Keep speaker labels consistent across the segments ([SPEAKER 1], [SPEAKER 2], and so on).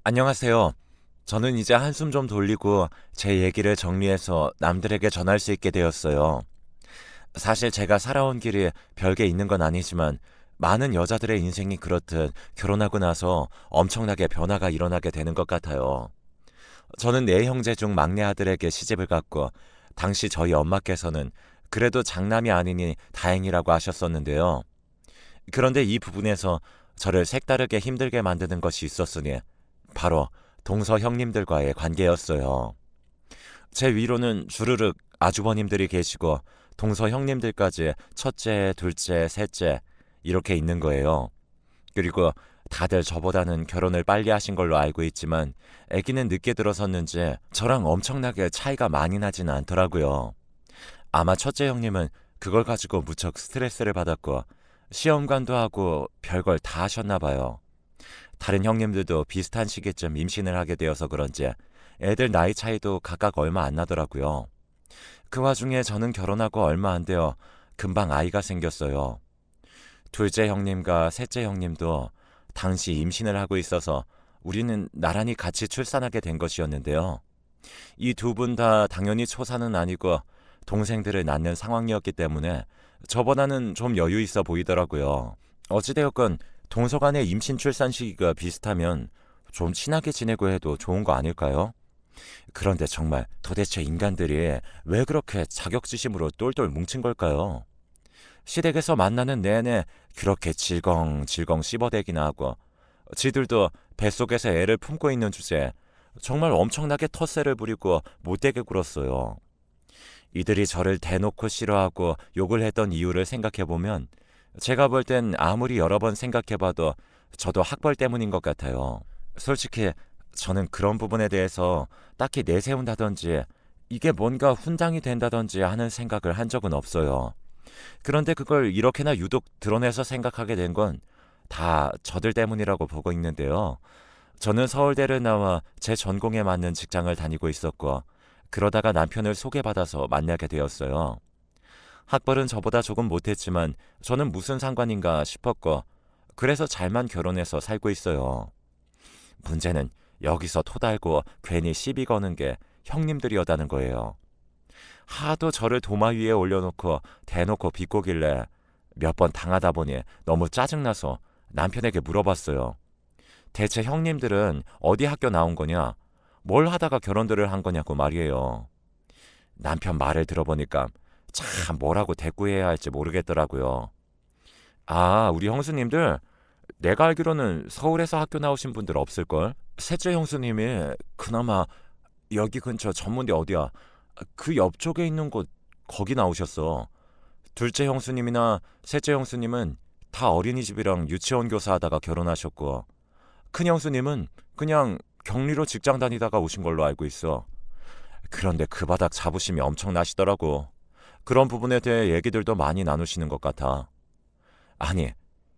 [SPEAKER 1] 안녕하세요. 저는 이제 한숨 좀 돌리고 제 얘기를 정리해서 남들에게 전할 수 있게 되었어요. 사실 제가 살아온 길이 별게 있는 건 아니지만 많은 여자들의 인생이 그렇듯 결혼하고 나서 엄청나게 변화가 일어나게 되는 것 같아요. 저는 네 형제 중 막내 아들에게 시집을 갔고 당시 저희 엄마께서는 그래도 장남이 아니니 다행이라고 하셨었는데요. 그런데 이 부분에서 저를 색다르게 힘들게 만드는 것이 있었으니 바로 동서 형님들과의 관계였어요. 제 위로는 주르륵 아주버님들이 계시고 동서 형님들까지 첫째, 둘째, 셋째 이렇게 있는 거예요. 그리고 다들 저보다는 결혼을 빨리 하신 걸로 알고 있지만 아기는 늦게 들어섰는지 저랑 엄청나게 차이가 많이 나지는 않더라고요. 아마 첫째 형님은 그걸 가지고 무척 스트레스를 받았고 시험관도 하고 별걸 다 하셨나 봐요. 다른 형님들도 비슷한 시기쯤 임신을 하게 되어서 그런지 애들 나이 차이도 각각 얼마 안 나더라고요. 그 와중에 저는 결혼하고 얼마 안 되어 금방 아이가 생겼어요. 둘째 형님과 셋째 형님도 당시 임신을 하고 있어서 우리는 나란히 같이 출산하게 된 것이었는데요. 이 두 분 다 당연히 초사는 아니고 동생들을 낳는 상황이었기 때문에 저보다는 좀 여유 있어 보이더라고요. 어찌되었건 동서간의 임신 출산 시기가 비슷하면 좀 친하게 지내고 해도 좋은 거 아닐까요? 그런데 정말 도대체 인간들이 왜 그렇게 자격지심으로 똘똘 뭉친 걸까요? 시댁에서 만나는 내내 그렇게 질겅질겅 씹어대기나 하고 지들도 뱃속에서 애를 품고 있는 주제에 정말 엄청나게 텃세를 부리고 못되게 굴었어요. 이들이 저를 대놓고 싫어하고 욕을 했던 이유를 생각해보면 제가 볼 땐 아무리 여러 번 생각해봐도 저도 학벌 때문인 것 같아요. 솔직히 저는 그런 부분에 대해서 딱히 내세운다든지 이게 뭔가 훈장이 된다든지 하는 생각을 한 적은 없어요. 그런데 그걸 이렇게나 유독 드러내서 생각하게 된 건 다 저들 때문이라고 보고 있는데요. 저는 서울대를 나와 제 전공에 맞는 직장을 다니고 있었고 그러다가 남편을 소개받아서 만나게 되었어요. 학벌은 저보다 조금 못했지만 저는 무슨 상관인가 싶었고 그래서 잘만 결혼해서 살고 있어요. 문제는 여기서 토달고 괜히 시비 거는 게 형님들이었다는 거예요. 하도 저를 도마 위에 올려놓고 대놓고 비꼬길래 몇 번 당하다 보니 너무 짜증나서 남편에게 물어봤어요. 대체 형님들은 어디 학교 나온 거냐? 뭘 하다가 결혼들을 한 거냐고 말이에요. 남편 말을 들어보니까 참 뭐라고 대꾸해야 할지 모르겠더라고요. 아, 우리 형수님들 내가 알기로는 서울에서 학교 나오신 분들 없을걸? 셋째 형수님이 그나마 여기 근처 전문대 어디야? 그 옆쪽에 있는 곳 거기 나오셨어. 둘째 형수님이나 셋째 형수님은 다 어린이집이랑 유치원 교사 하다가 결혼하셨고 큰 형수님은 그냥 격리로 직장 다니다가 오신 걸로 알고 있어. 그런데 그 바닥 자부심이 엄청 나시더라고. 그런 부분에 대해 얘기들도 많이 나누시는 것 같아. 아니,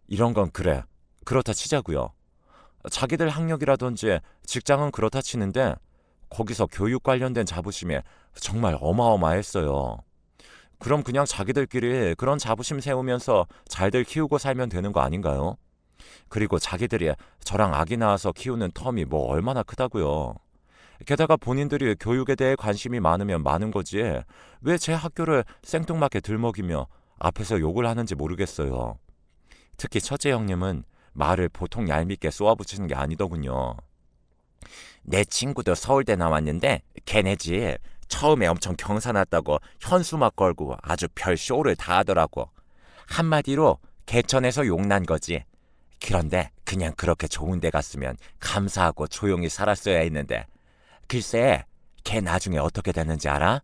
[SPEAKER 1] 이런 건 그래. 그렇다 치자고요. 자기들 학력이라든지 직장은 그렇다 치는데 거기서 교육 관련된 자부심이 정말 어마어마했어요. 그럼 그냥 자기들끼리 그런 자부심 세우면서 잘들 키우고 살면 되는 거 아닌가요? 그리고 자기들이 저랑 아기 낳아서 키우는 텀이 뭐 얼마나 크다고요. 게다가 본인들이 교육에 대해 관심이 많으면 많은 거지 왜 제 학교를 생뚱맞게 들먹이며 앞에서 욕을 하는지 모르겠어요. 특히 첫째 형님은 말을 보통 얄밉게 쏘아붙이는 게 아니더군요. 내 친구도 서울대 나왔는데 걔네지 처음에 엄청 경사났다고 현수막 걸고 아주 별 쇼를 다 하더라고. 한마디로 개천에서 용난 거지. 그런데 그냥 그렇게 좋은 데 갔으면 감사하고 조용히 살았어야 했는데 글쎄 걔 나중에 어떻게 됐는지 알아?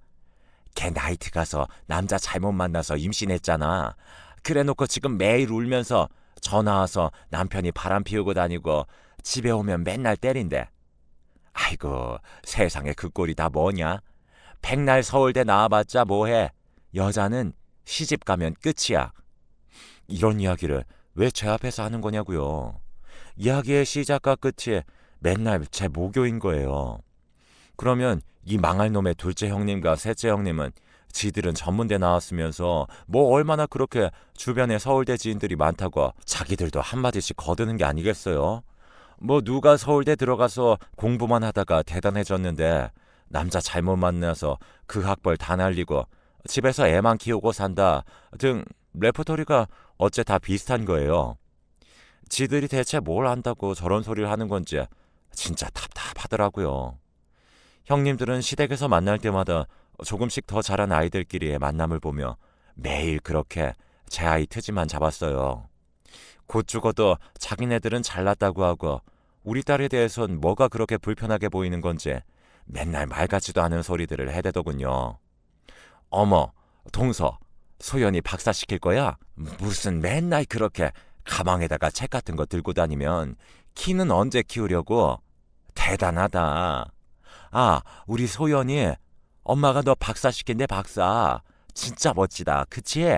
[SPEAKER 1] 걔 나이트 가서 남자 잘못 만나서 임신했잖아. 그래놓고 지금 매일 울면서 전화 와서 남편이 바람 피우고 다니고 집에 오면 맨날 때린대. 아이고 세상에 그 꼴이 다 뭐냐? 백날 서울대 나와봤자 뭐해? 여자는 시집 가면 끝이야. 이런 이야기를 왜 제 앞에서 하는 거냐고요. 이야기의 시작과 끝이 맨날 제 모교인 거예요. 그러면 이 망할 놈의 둘째 형님과 셋째 형님은 지들은 전문대 나왔으면서 뭐 얼마나 그렇게 주변에 서울대 지인들이 많다고 자기들도 한마디씩 거드는 게 아니겠어요? 뭐 누가 서울대 들어가서 공부만 하다가 대단해졌는데 남자 잘못 만나서 그 학벌 다 날리고 집에서 애만 키우고 산다 등 레퍼토리가 어째 다 비슷한 거예요. 지들이 대체 뭘 안다고 저런 소리를 하는 건지 진짜 답답하더라고요. 형님들은 시댁에서 만날 때마다 조금씩 더 자란 아이들끼리의 만남을 보며 매일 그렇게 제 아이 트지만 잡았어요. 곧 죽어도 자기네들은 잘났다고 하고 우리 딸에 대해선 뭐가 그렇게 불편하게 보이는 건지 맨날 말 같지도 않은 소리들을 해대더군요. 어머, 동서, 소연이 박사시킬 거야? 무슨 맨날 그렇게 가방에다가 책 같은 거 들고 다니면 키는 언제 키우려고? 대단하다. 아, 우리 소연이 엄마가 너 박사시킨대 박사. 진짜 멋지다. 그치?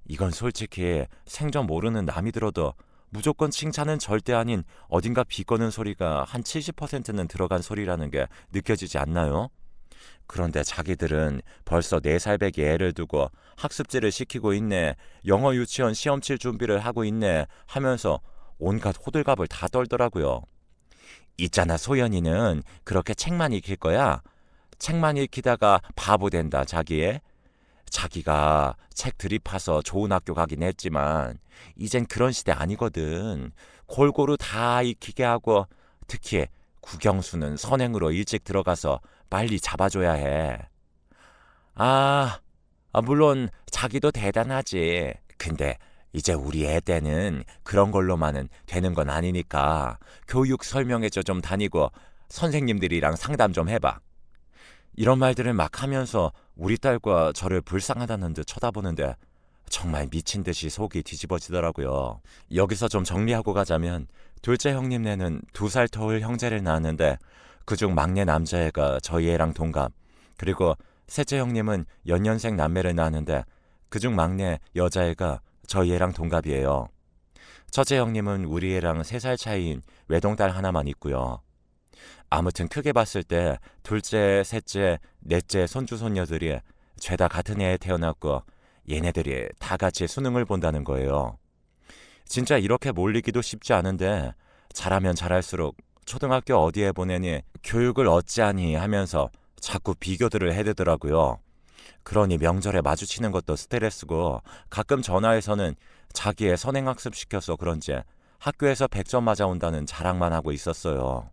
[SPEAKER 1] 이건 솔직히 생전 모르는 남이 들어도 무조건 칭찬은 절대 아닌 어딘가 비꼬는 소리가 한 70%는 들어간 소리라는 게 느껴지지 않나요? 그런데 자기들은 벌써 4살배기 애를 두고 학습지를 시키고 있네, 영어 유치원 시험 칠 준비를 하고 있네 하면서 온갖 호들갑을 다 떨더라고요. 있잖아, 소연이는 그렇게 책만 익힐 거야. 책만 읽히다가 바보 된다, 자기애. 자기가 책 들이파서 좋은 학교 가긴 했지만 이젠 그런 시대 아니거든. 골고루 다 익히게 하고 특히 국영수는 선행으로 일찍 들어가서 빨리 잡아줘야 해. 물론 자기도 대단하지. 근데 이제 우리 애 때는 그런 걸로만은 되는 건 아니니까 교육 설명회저 좀 다니고 선생님들이랑 상담 좀 해봐. 이런 말들을 막 하면서 우리 딸과 저를 불쌍하다는 듯 쳐다보는데 정말 미친 듯이 속이 뒤집어지더라고요. 여기서 좀 정리하고 가자면 둘째 형님네는 2살 터울 형제를 낳았는데 그중 막내 남자애가 저희 애랑 동갑, 그리고 셋째 형님은 연년생 남매를 낳았는데 그중 막내 여자애가 저희 애랑 동갑이에요. 첫째 형님은 우리 애랑 3살 차이인 외동딸 하나만 있고요. 아무튼 크게 봤을 때 둘째, 셋째, 넷째 손주 손녀들이 죄다 같은 해에 태어났고 얘네들이 다 같이 수능을 본다는 거예요. 진짜 이렇게 몰리기도 쉽지 않은데 잘하면 잘할수록 초등학교 어디에 보내니 교육을 어찌하니 하면서 자꾸 비교들을 해대더라고요. 그러니 명절에 마주치는 것도 스트레스고 가끔 전화해서는 자기의 선행학습 시켜서 그런지 학교에서 100점 맞아온다는 자랑만 하고 있었어요.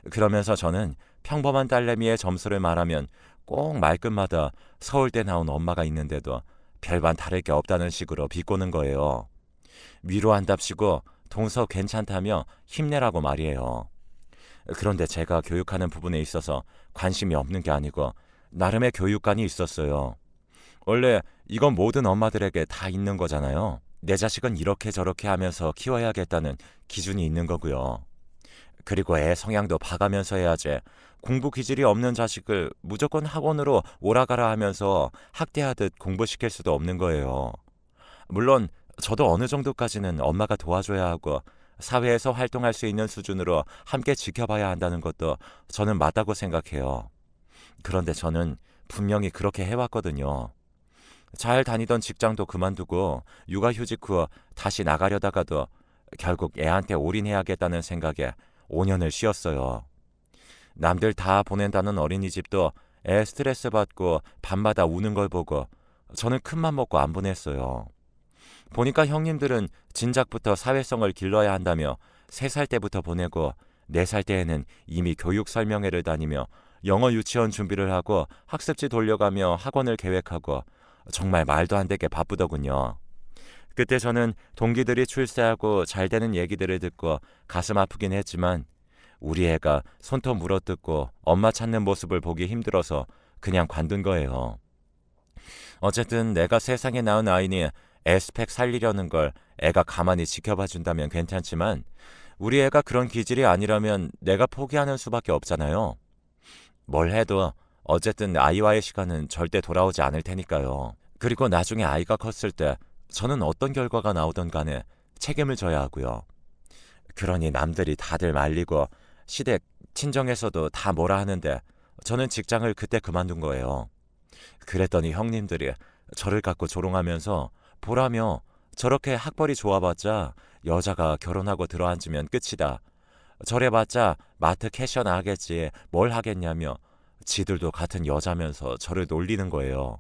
[SPEAKER 1] 그러면서 저는 평범한 딸내미의 점수를 말하면 꼭 말끝마다 서울대 나온 엄마가 있는데도 별반 다를 게 없다는 식으로 비꼬는 거예요. 위로한답시고 동서 괜찮다며 힘내라고 말이에요. 그런데 제가 교육하는 부분에 있어서 관심이 없는 게 아니고 나름의 교육관이 있었어요. 원래 이건 모든 엄마들에게 다 있는 거잖아요. 내 자식은 이렇게 저렇게 하면서 키워야겠다는 기준이 있는 거고요. 그리고 애 성향도 봐가면서 해야지 공부 기질이 없는 자식을 무조건 학원으로 오라가라 하면서 학대하듯 공부시킬 수도 없는 거예요. 물론 저도 어느 정도까지는 엄마가 도와줘야 하고 사회에서 활동할 수 있는 수준으로 함께 지켜봐야 한다는 것도 저는 맞다고 생각해요. 그런데 저는 분명히 그렇게 해왔거든요. 잘 다니던 직장도 그만두고 육아휴직 후 다시 나가려다가도 결국 애한테 올인해야겠다는 생각에 5년을 쉬었어요. 남들 다 보낸다는 어린이집도 애 스트레스 받고 밤마다 우는 걸 보고 저는 큰맘 먹고 안 보냈어요. 보니까 형님들은 진작부터 사회성을 길러야 한다며 3살 때부터 보내고 4살 때에는 이미 교육 설명회를 다니며 영어 유치원 준비를 하고 학습지 돌려가며 학원을 계획하고 정말 말도 안 되게 바쁘더군요. 그때 저는 동기들이 출세하고 잘 되는 얘기들을 듣고 가슴 아프긴 했지만 우리 애가 손톱 물어뜯고 엄마 찾는 모습을 보기 힘들어서 그냥 관둔 거예요. 어쨌든 내가 세상에 낳은 아이니 애 스펙 살리려는 걸 애가 가만히 지켜봐 준다면 괜찮지만 우리 애가 그런 기질이 아니라면 내가 포기하는 수밖에 없잖아요. 뭘 해도 어쨌든 아이와의 시간은 절대 돌아오지 않을 테니까요. 그리고 나중에 아이가 컸을 때 저는 어떤 결과가 나오던 간에 책임을 져야 하고요. 그러니 남들이 다들 말리고 시댁, 친정에서도 다 뭐라 하는데 저는 직장을 그때 그만둔 거예요. 그랬더니 형님들이 저를 갖고 조롱하면서 보라며 저렇게 학벌이 좋아봤자 여자가 결혼하고 들어앉으면 끝이다. 저래봤자 마트 캐셔나 하겠지 뭘 하겠냐며 지들도 같은 여자면서 저를 놀리는 거예요.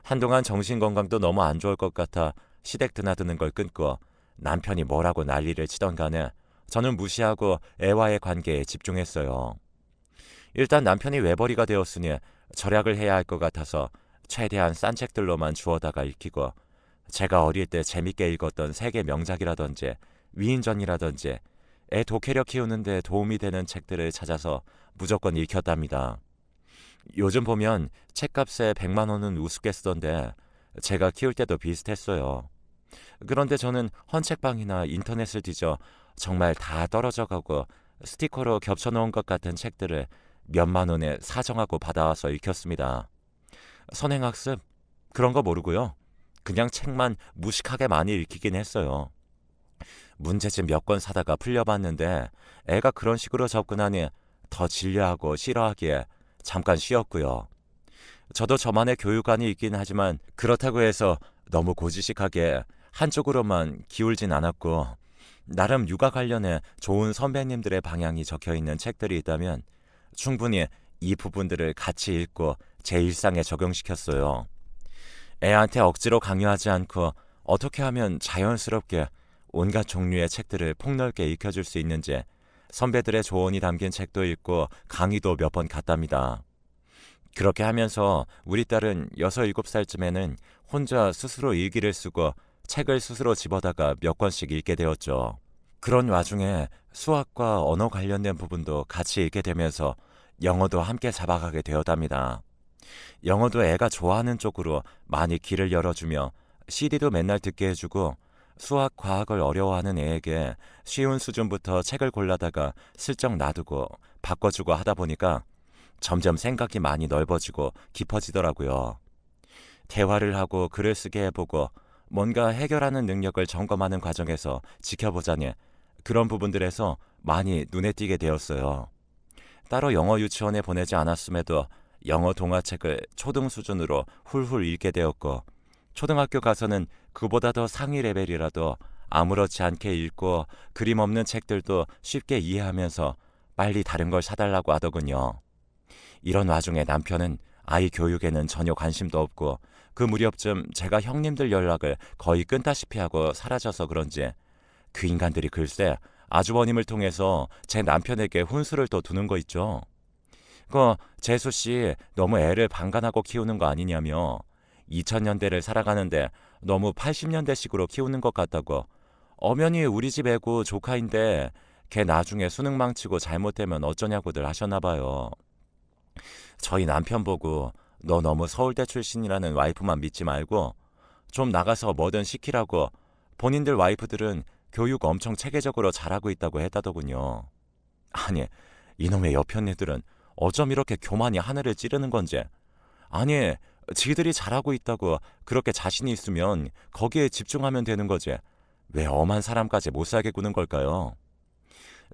[SPEAKER 1] 한동안 정신건강도 너무 안 좋을 것 같아 시댁 드나드는 걸 끊고 남편이 뭐라고 난리를 치던 간에 저는 무시하고 애와의 관계에 집중했어요. 일단 남편이 외벌이가 되었으니 절약을 해야 할 것 같아서 최대한 싼 책들로만 주워다가 읽히고 제가 어릴 때 재밌게 읽었던 세계 명작이라든지 위인전이라든지 애 독해력 키우는데 도움이 되는 책들을 찾아서 무조건 읽혔답니다. 요즘 보면 책값에 100만 원은 우습게 쓰던데 제가 키울 때도 비슷했어요. 그런데 저는 헌책방이나 인터넷을 뒤져 정말 다 떨어져 가고 스티커로 겹쳐놓은 것 같은 책들을 몇만 원에 사정하고 받아와서 읽혔습니다. 선행학습? 그런 거 모르고요. 그냥 책만 무식하게 많이 읽히긴 했어요. 문제집 몇 권 사다가 풀려봤는데 애가 그런 식으로 접근하니 더 질려하고 싫어하기에 잠깐 쉬었고요. 저도 저만의 교육관이 있긴 하지만 그렇다고 해서 너무 고지식하게 한쪽으로만 기울진 않았고 나름 육아 관련해 좋은 선배님들의 방향이 적혀있는 책들이 있다면 충분히 이 부분들을 같이 읽고 제 일상에 적용시켰어요. 애한테 억지로 강요하지 않고 어떻게 하면 자연스럽게 온갖 종류의 책들을 폭넓게 익혀줄 수 있는지 선배들의 조언이 담긴 책도 읽고 강의도 몇 번 갔답니다. 그렇게 하면서 우리 딸은 6, 7살쯤에는 혼자 스스로 일기를 쓰고 책을 스스로 집어다가 몇 권씩 읽게 되었죠. 그런 와중에 수학과 언어 관련된 부분도 같이 읽게 되면서 영어도 함께 잡아가게 되었답니다. 영어도 애가 좋아하는 쪽으로 많이 길을 열어주며 CD도 맨날 듣게 해주고 수학, 과학을 어려워하는 애에게 쉬운 수준부터 책을 골라다가 슬쩍 놔두고 바꿔주고 하다 보니까 점점 생각이 많이 넓어지고 깊어지더라고요. 대화를 하고 글을 쓰게 해보고 뭔가 해결하는 능력을 점검하는 과정에서 지켜보자니 그런 부분들에서 많이 눈에 띄게 되었어요. 따로 영어 유치원에 보내지 않았음에도 영어 동화책을 초등 수준으로 훌훌 읽게 되었고 초등학교 가서는 그보다 더 상위 레벨이라도 아무렇지 않게 읽고 그림 없는 책들도 쉽게 이해하면서 빨리 다른 걸 사달라고 하더군요. 이런 와중에 남편은 아이 교육에는 전혀 관심도 없고 그 무렵쯤 제가 형님들 연락을 거의 끊다시피 하고 사라져서 그런지 그 인간들이 글쎄 아주버님을 통해서 제 남편에게 훈수를 또 두는 거 있죠. 재수씨 너무 애를 방관하고 키우는 거 아니냐며 2000년대를 살아가는데 너무 80년대식으로 키우는 것 같다고 엄연히 우리 집 애고 조카인데 걔 나중에 수능 망치고 잘못되면 어쩌냐고들 하셨나 봐요. 저희 남편 보고 너 너무 서울대 출신이라는 와이프만 믿지 말고 좀 나가서 뭐든 시키라고 본인들 와이프들은 교육 엄청 체계적으로 잘하고 있다고 했다더군요. 아니 이놈의 옆 언니들은 어쩜 이렇게 교만이 하늘을 찌르는 건지. 아니 지들이 잘하고 있다고 그렇게 자신이 있으면 거기에 집중하면 되는 거지. 왜 엄한 사람까지 못 살게 구는 걸까요?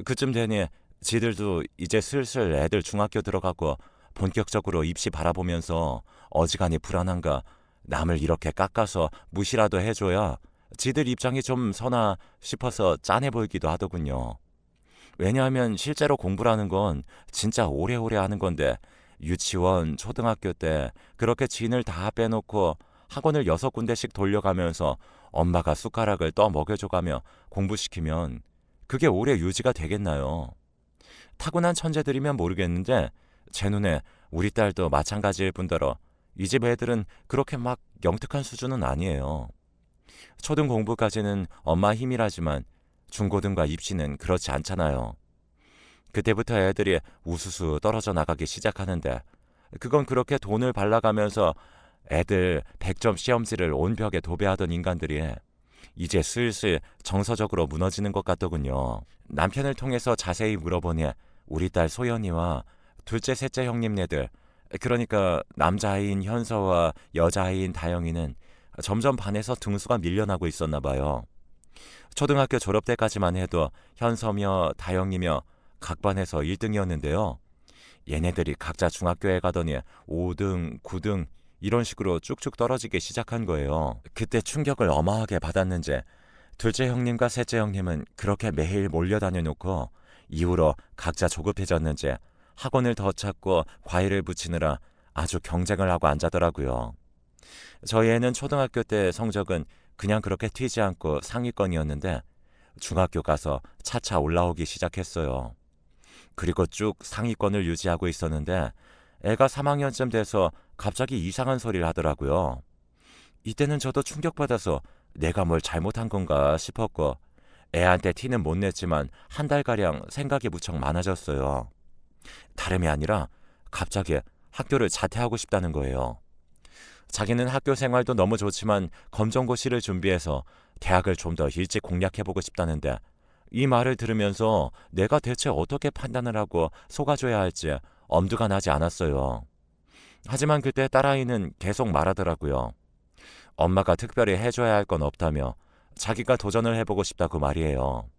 [SPEAKER 1] 그쯤 되니 지들도 이제 슬슬 애들 중학교 들어가고 본격적으로 입시 바라보면서 어지간히 불안한가 남을 이렇게 깎아서 무시라도 해줘야 지들 입장이 좀 서나 싶어서 짠해 보이기도 하더군요. 왜냐하면 실제로 공부라는 건 진짜 오래오래 하는 건데 유치원, 초등학교 때 그렇게 진을 다 빼놓고 학원을 6군데씩 돌려가면서 엄마가 숟가락을 떠 먹여줘가며 공부시키면 그게 오래 유지가 되겠나요? 타고난 천재들이면 모르겠는데 제 눈에 우리 딸도 마찬가지일 뿐더러 이 집 애들은 그렇게 막 영특한 수준은 아니에요. 초등 공부까지는 엄마 힘이라지만 중고등과 입시는 그렇지 않잖아요. 그때부터 애들이 우수수 떨어져 나가기 시작하는데 그건 그렇게 돈을 발라가면서 애들 100점 시험지를 온 벽에 도배하던 인간들이 이제 슬슬 정서적으로 무너지는 것 같더군요. 남편을 통해서 자세히 물어보니 우리 딸 소연이와 둘째 셋째 형님네들 그러니까 남자아이인 현서와 여자아이인 다영이는 점점 반에서 등수가 밀려나고 있었나 봐요. 초등학교 졸업 때까지만 해도 현서며 다영이며 각 반에서 1등이었는데요. 얘네들이 각자 중학교에 가더니 5등, 9등 이런 식으로 쭉쭉 떨어지기 시작한 거예요. 그때 충격을 어마하게 받았는지 둘째 형님과 셋째 형님은 그렇게 매일 몰려다녀 놓고 이후로 각자 조급해졌는지 학원을 더 찾고 과외를 붙이느라 아주 경쟁을 하고 앉아더라고요. 저희 애는 초등학교 때 성적은 그냥 그렇게 튀지 않고 상위권이었는데 중학교 가서 차차 올라오기 시작했어요. 그리고 쭉 상위권을 유지하고 있었는데 애가 3학년쯤 돼서 갑자기 이상한 소리를 하더라고요. 이때는 저도 충격받아서 내가 뭘 잘못한 건가 싶었고 애한테 티는 못 냈지만 한 달가량 생각이 무척 많아졌어요. 다름이 아니라 갑자기 학교를 자퇴하고 싶다는 거예요. 자기는 학교 생활도 너무 좋지만 검정고시를 준비해서 대학을 좀 더 일찍 공략해보고 싶다는데 이 말을 들으면서 내가 대체 어떻게 판단을 하고 속아줘야 할지 엄두가 나지 않았어요. 하지만 그때 딸아이는 계속 말하더라고요. 엄마가 특별히 해줘야 할 건 없다며 자기가 도전을 해보고 싶다고 말이에요.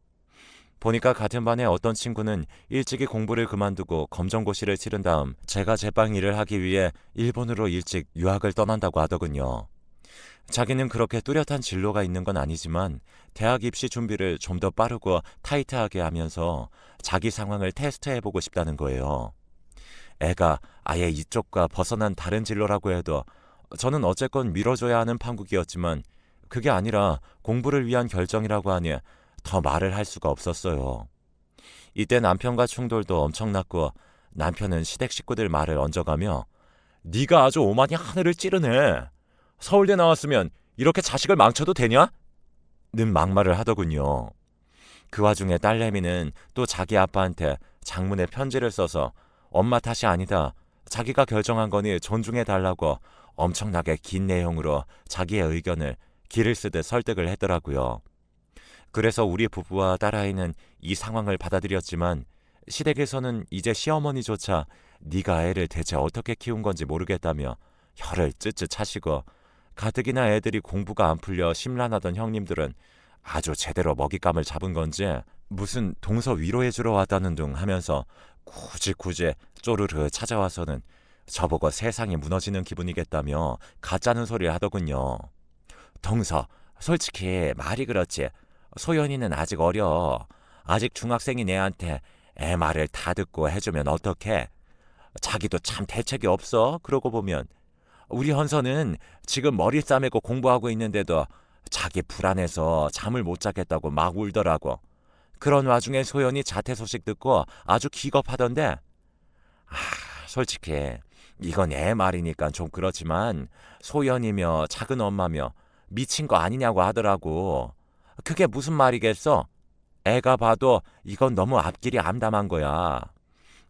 [SPEAKER 1] 보니까 같은 반에 어떤 친구는 일찍이 공부를 그만두고 검정고시를 치른 다음 제가 제빵 일을 하기 위해 일본으로 일찍 유학을 떠난다고 하더군요. 자기는 그렇게 뚜렷한 진로가 있는 건 아니지만 대학 입시 준비를 좀 더 빠르고 타이트하게 하면서 자기 상황을 테스트해보고 싶다는 거예요. 애가 아예 이쪽과 벗어난 다른 진로라고 해도 저는 어쨌건 밀어줘야 하는 판국이었지만 그게 아니라 공부를 위한 결정이라고 하니 더 말을 할 수가 없었어요. 이때 남편과 충돌도 엄청났고 남편은 시댁 식구들 말을 얹어가며 네가 아주 오만이 하늘을 찌르네. 서울대 나왔으면 이렇게 자식을 망쳐도 되냐? 는 막말을 하더군요. 그 와중에 딸내미는 또 자기 아빠한테 장문의 편지를 써서 엄마 탓이 아니다. 자기가 결정한 거니 존중해달라고 엄청나게 긴 내용으로 자기의 의견을 기를 쓰듯 설득을 했더라고요. 그래서 우리 부부와 딸아이는 이 상황을 받아들였지만 시댁에서는 이제 시어머니조차 네가 애를 대체 어떻게 키운 건지 모르겠다며 혀를 쯧쯧 차시고 가뜩이나 애들이 공부가 안 풀려 심란하던 형님들은 아주 제대로 먹잇감을 잡은 건지 무슨 동서 위로해주러 왔다는 둥 하면서 굳이 쪼르르 찾아와서는 저보고 세상이 무너지는 기분이겠다며 가짜는 소리를 하더군요. 동서, 솔직히 말이 그렇지. 소연이는 아직 어려. 아직 중학생인 애한테 애 말을 다 듣고 해주면 어떡해? 자기도 참 대책이 없어. 그러고 보면 우리 헌서는 지금 머리 싸매고 공부하고 있는데도 자기 불안해서 잠을 못 자겠다고 막 울더라고. 그런 와중에 소연이 자퇴 소식 듣고 아주 기겁하던데. 솔직히 이건 애 말이니까 좀 그렇지만 소연이며 작은 엄마며 미친 거 아니냐고 하더라고. 그게 무슨 말이겠어? 애가 봐도 이건 너무 앞길이 암담한 거야.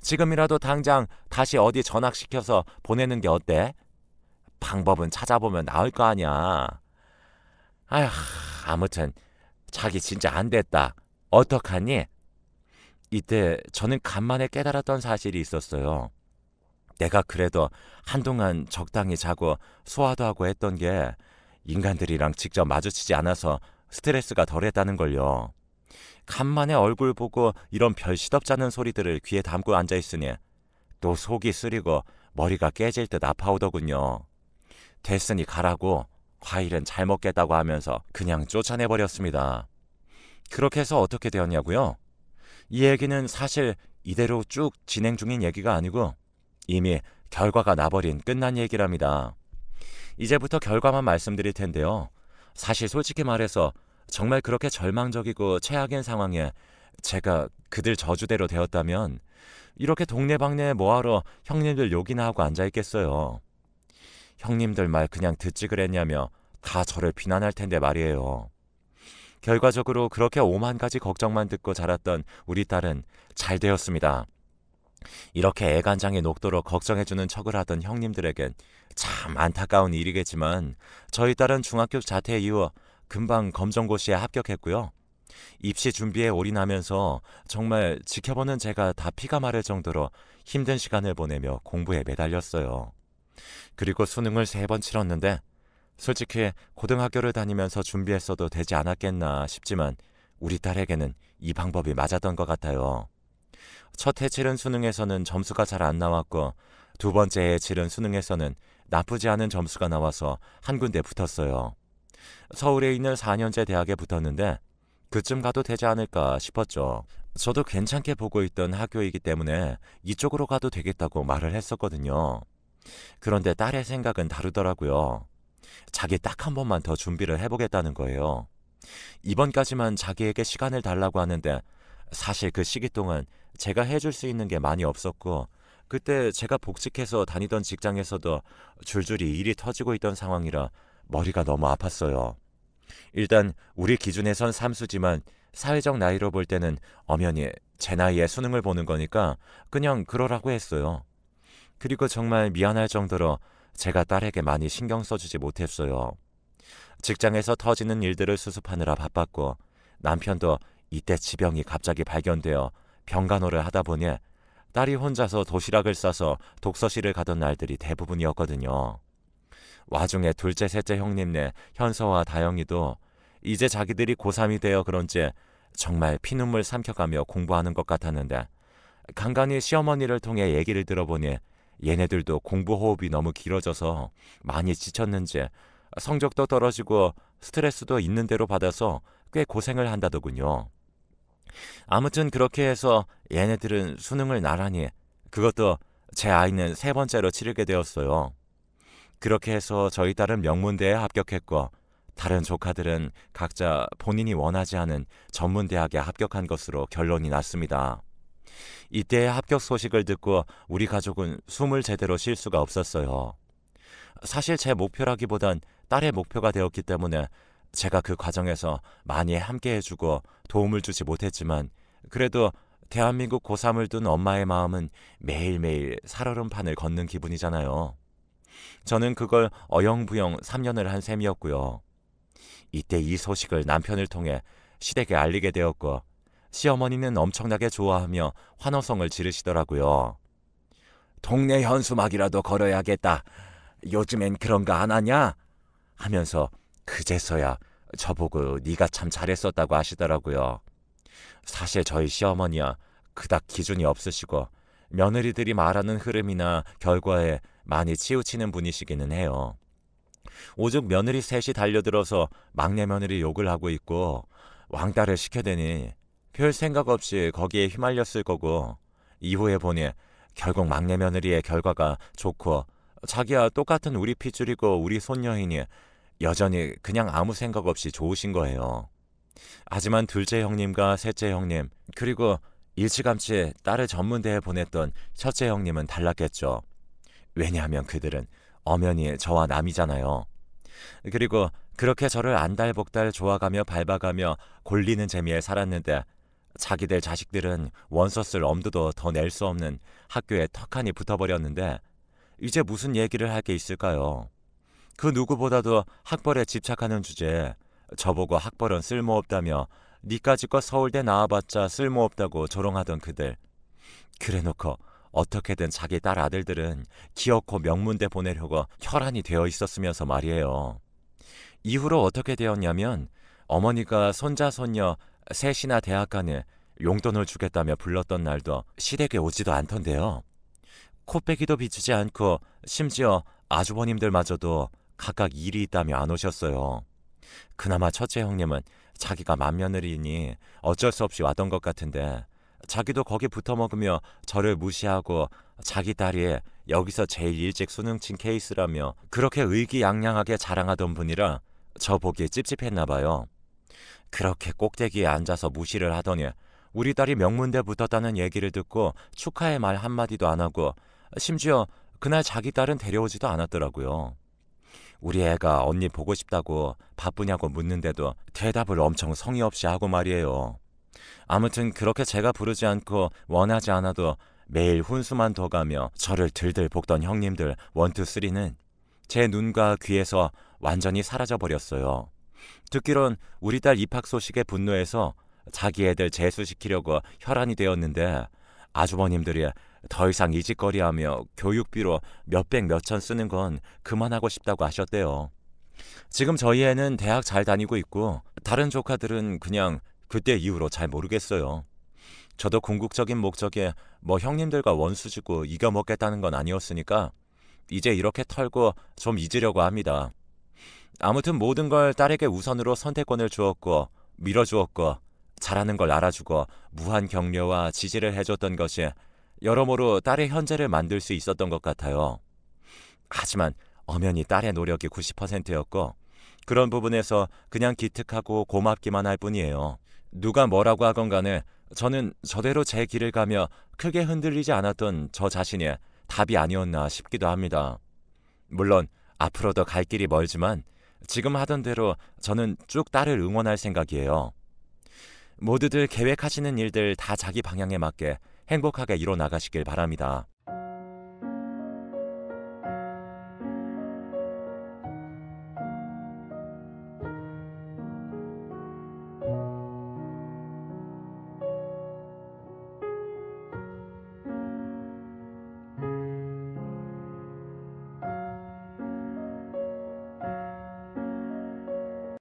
[SPEAKER 1] 지금이라도 당장 다시 어디 전학시켜서 보내는 게 어때? 방법은 찾아보면 나올 거 아니야. 아휴, 아무튼 자기 진짜 안 됐다. 어떡하니? 이때 저는 간만에 깨달았던 사실이 있었어요. 내가 그래도 한동안 적당히 자고 소화도 하고 했던 게 인간들이랑 직접 마주치지 않아서 스트레스가 덜했다는 걸요. 간만에 얼굴 보고 이런 별 시덥잖은 소리들을 귀에 담고 앉아있으니 또 속이 쓰리고 머리가 깨질 듯 아파오더군요. 됐으니 가라고 과일은 잘 먹겠다고 하면서 그냥 쫓아내버렸습니다. 그렇게 해서 어떻게 되었냐고요? 이 얘기는 사실 이대로 쭉 진행 중인 얘기가 아니고 이미 결과가 나버린 끝난 얘기랍니다. 이제부터 결과만 말씀드릴 텐데요. 사실 솔직히 말해서 정말 그렇게 절망적이고 최악인 상황에 제가 그들 저주대로 되었다면 이렇게 동네방네에 뭐하러 형님들 욕이나 하고 앉아있겠어요. 형님들 말 그냥 듣지 그랬냐며 다 저를 비난할 텐데 말이에요. 결과적으로 그렇게 오만 가지 걱정만 듣고 자랐던 우리 딸은 잘 되었습니다. 이렇게 애간장에 녹도록 걱정해주는 척을 하던 형님들에겐 참 안타까운 일이겠지만 저희 딸은 중학교 자퇴 이후 금방 검정고시에 합격했고요. 입시 준비에 올인하면서 정말 지켜보는 제가 다 피가 마를 정도로 힘든 시간을 보내며 공부에 매달렸어요. 그리고 수능을 3번 치렀는데 솔직히 고등학교를 다니면서 준비했어도 되지 않았겠나 싶지만 우리 딸에게는 이 방법이 맞았던 것 같아요. 첫 해 치른 수능에서는 점수가 잘 안 나왔고 두 번째 해 치른 수능에서는 나쁘지 않은 점수가 나와서 한 군데 붙었어요. 서울에 있는 4년제 대학에 붙었는데 그쯤 가도 되지 않을까 싶었죠. 저도 괜찮게 보고 있던 학교이기 때문에 이쪽으로 가도 되겠다고 말을 했었거든요. 그런데 딸의 생각은 다르더라고요. 자기 딱 한 번만 더 준비를 해보겠다는 거예요. 이번까지만 자기에게 시간을 달라고 하는데 사실 그 시기 동안 제가 해줄 수 있는 게 많이 없었고 그때 제가 복직해서 다니던 직장에서도 줄줄이 일이 터지고 있던 상황이라 머리가 너무 아팠어요. 일단 우리 기준에선 삼수지만 사회적 나이로 볼 때는 엄연히 제 나이에 수능을 보는 거니까 그냥 그러라고 했어요. 그리고 정말 미안할 정도로 제가 딸에게 많이 신경 써주지 못했어요. 직장에서 터지는 일들을 수습하느라 바빴고 남편도 이때 지병이 갑자기 발견되어 병간호를 하다 보니 딸이 혼자서 도시락을 싸서 독서실을 가던 날들이 대부분이었거든요. 와중에 둘째 셋째 형님네 현서와 다영이도 이제 자기들이 고3이 되어 그런지 정말 피눈물 삼켜가며 공부하는 것 같았는데 간간히 시어머니를 통해 얘기를 들어보니 얘네들도 공부 호흡이 너무 길어져서 많이 지쳤는지 성적도 떨어지고 스트레스도 있는 대로 받아서 꽤 고생을 한다더군요. 아무튼 그렇게 해서 얘네들은 수능을 나란히, 그것도 제 아이는 세 번째로 치르게 되었어요. 그렇게 해서 저희 딸은 명문대에 합격했고 다른 조카들은 각자 본인이 원하지 않은 전문대학에 합격한 것으로 결론이 났습니다. 이때의 합격 소식을 듣고 우리 가족은 숨을 제대로 쉴 수가 없었어요. 사실 제 목표라기보단 딸의 목표가 되었기 때문에 제가 그 과정에서 많이 함께 해주고 도움을 주지 못했지만 그래도 대한민국 고3을 둔 엄마의 마음은 매일매일 살얼음판을 걷는 기분이잖아요. 저는 그걸 어영부영 3년을 한 셈이었고요. 이때 이 소식을 남편을 통해 시댁에 알리게 되었고 시어머니는 엄청나게 좋아하며 환호성을 지르시더라고요. 동네 현수막이라도 걸어야겠다. 요즘엔 그런 거 안 하냐? 하면서 그제서야 저보고 네가 참 잘했었다고 하시더라고요. 사실 저희 시어머니야 그닥 기준이 없으시고 며느리들이 말하는 흐름이나 결과에 많이 치우치는 분이시기는 해요. 오죽 며느리 셋이 달려들어서 막내 며느리 욕을 하고 있고 왕따를 시켜대니 별 생각 없이 거기에 휘말렸을 거고 이후에 보니 결국 막내 며느리의 결과가 좋고 자기야 똑같은 우리 핏줄이고 우리 손녀이니 여전히 그냥 아무 생각 없이 좋으신 거예요. 하지만 둘째 형님과 셋째 형님 그리고 일찌감치 딸을 전문대에 보냈던 첫째 형님은 달랐겠죠. 왜냐하면 그들은 엄연히 저와 남이잖아요. 그리고 그렇게 저를 안달복달 좋아가며 밟아가며 골리는 재미에 살았는데 자기들 자식들은 원서 쓸 엄두도 더 낼 수 없는 학교에 턱하니 붙어버렸는데 이제 무슨 얘기를 할 게 있을까요? 그 누구보다도 학벌에 집착하는 주제에 저보고 학벌은 쓸모없다며 니까짓것 서울대 나와봤자 쓸모없다고 조롱하던 그들. 그래놓고 어떻게든 자기 딸 아들들은 기어코 명문대 보내려고 혈안이 되어 있었으면서 말이에요. 이후로 어떻게 되었냐면 어머니가 손자 손녀 셋이나 대학 가는 용돈을 주겠다며 불렀던 날도 시댁에 오지도 않던데요. 코빼기도 비추지 않고 심지어 아주버님들마저도 각각 일이 있다며 안 오셨어요. 그나마 첫째 형님은 자기가 맏며느리니 어쩔 수 없이 왔던 것 같은데 자기도 거기 붙어먹으며 저를 무시하고 자기 딸이 여기서 제일 일찍 수능 친 케이스라며 그렇게 의기양양하게 자랑하던 분이라 저 보기 찝찝했나 봐요. 그렇게 꼭대기에 앉아서 무시를 하더니 우리 딸이 명문대 붙었다는 얘기를 듣고 축하의 말 한마디도 안 하고 심지어 그날 자기 딸은 데려오지도 않았더라고요. 우리 애가 언니 보고 싶다고 바쁘냐고 묻는데도 대답을 엄청 성의 없이 하고 말이에요. 아무튼 그렇게 제가 부르지 않고 원하지 않아도 매일 훈수만 더 가며 저를 들들 볶던 형님들 1, 2, 3는 제 눈과 귀에서 완전히 사라져버렸어요. 듣기론 우리 딸 입학 소식에 분노해서 자기 애들 재수시키려고 혈안이 되었는데 아주버님들이 더 이상 이 짓거리하며 교육비로 몇백 몇천 쓰는 건 그만하고 싶다고 하셨대요. 지금 저희 애는 대학 잘 다니고 있고 다른 조카들은 그냥 그때 이후로 잘 모르겠어요. 저도 궁극적인 목적에 뭐 형님들과 원수지고 이겨먹겠다는 건 아니었으니까 이제 이렇게 털고 좀 잊으려고 합니다. 아무튼 모든 걸 딸에게 우선으로 선택권을 주었고 밀어주었고 잘하는 걸 알아주고 무한 격려와 지지를 해줬던 것이 여러모로 딸의 현재를 만들 수 있었던 것 같아요. 하지만 엄연히 딸의 노력이 90%였고 그런 부분에서 그냥 기특하고 고맙기만 할 뿐이에요. 누가 뭐라고 하건 간에 저는 저대로 제 길을 가며 크게 흔들리지 않았던 저 자신이 답이 아니었나 싶기도 합니다. 물론 앞으로도 갈 길이 멀지만 지금 하던 대로 저는 쭉 딸을 응원할 생각이에요. 모두들 계획하시는 일들 다 자기 방향에 맞게 행복하게 이뤄 나가시길 바랍니다.